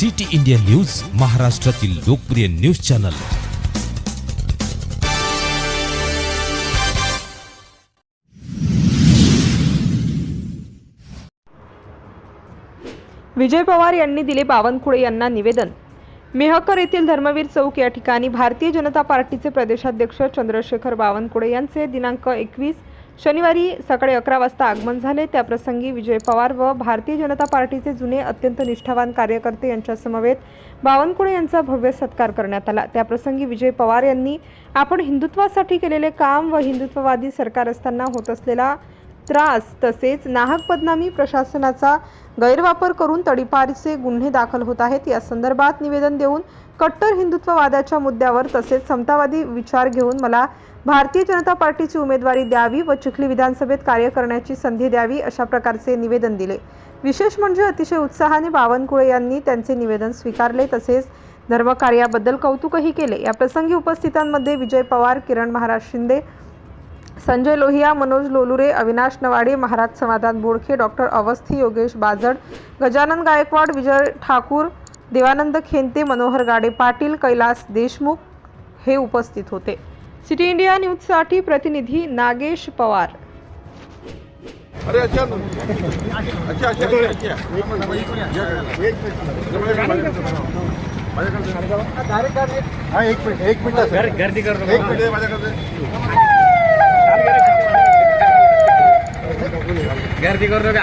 City India news, महाराष्ट्रातील लोकप्रिय news channel. Vijay Pawar यांनी दिले बावनकुळे यांना निवेदन। मेहकर येथील धर्मवीर चौक या ठिकाणी भारतीय जनता पार्टीचे प्रदेशाध्यक्ष चंद्रशेखर बावनकुळे यांचे दिनांक 21 शनिवारी सकाळी 11 वाजता आगमन झाले। त्याप्रसंगी विजय पवार व भारतीय जनता पार्टीचे जुने अत्यंत निष्ठावान कार्यकर्ते यांच्या समवेत बावनकुळे यांचा भव्य सत्कार करण्यात आला। त्याप्रसंगी विजय पवार यांनी आपण हिंदुत्वासाठी केलेले काम व हिंदुत्ववादी सरकार असताना होत असलेला त्रास तसेच नाहक बदनामी, प्रशासनाचा गैरवापर करून तडीपारीचे गुन्हे दाखल होत आहेत या संदर्भात निवेदन देऊन कट्टर हिंदुत्ववादाच्या मुद्द्यावर तसेच समतावादी विचार घेऊन मला भारतीय जनता पार्टीची उमेदवारी द्यावी व चिखली विधानसभेत कार्य करण्याची संधी द्यावी अशा प्रकारचे निवेदन दिले। विशेष म्हणजे अतिशय उत्साहाने बावनकुळे यांनी त्यांचे निवेदन स्वीकारले तसेच धर्मकार्याबद्दल कौतुकही केले। या प्रसंगी उपस्थितांमध्ये विजय पवार, किरण महाराज शिंदे, संजय लोहिया, मनोज लोलुरे, अविनाश नवाडे, महाराज समाधान बोडखे, डॉक्टर अवस्थी, योगेश बाजड, गजानन गायकवाड, विजय ठाकूर, देवानंद खेंते, मनोहर गाडे पाटील, कैलास देशमुख हे उपस्थित होते। सिटी इंडिया न्यूज साठी प्रतिनिधी नागेश पवार। अरे अच्छा अच्छा अच्छा हाँ एक मिनट गर्दी कर दो, एक मिनट गर्दी कर दो का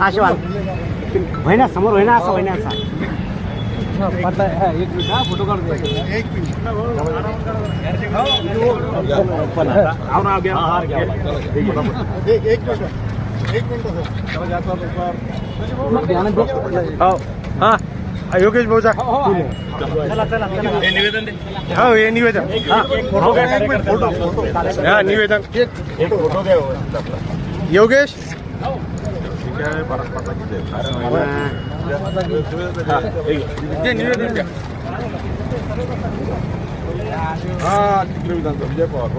आशीर्वाद होईना समोर होईना असं होईना असा पता है। एक मिनिट हा फोटो काढ दे, एक मिनिट आओ ना गया हार गया एक मिनट चला जाता आओ हां योगेश भाऊचा चला चला चला हे निवेदन दे। हो हे निवेदन हो गया, एक मिनिट फोटो हां निवेदन एक फोटो घ्या योगेश क्या है पता की निवेदन द्या। हाँ विजय पवार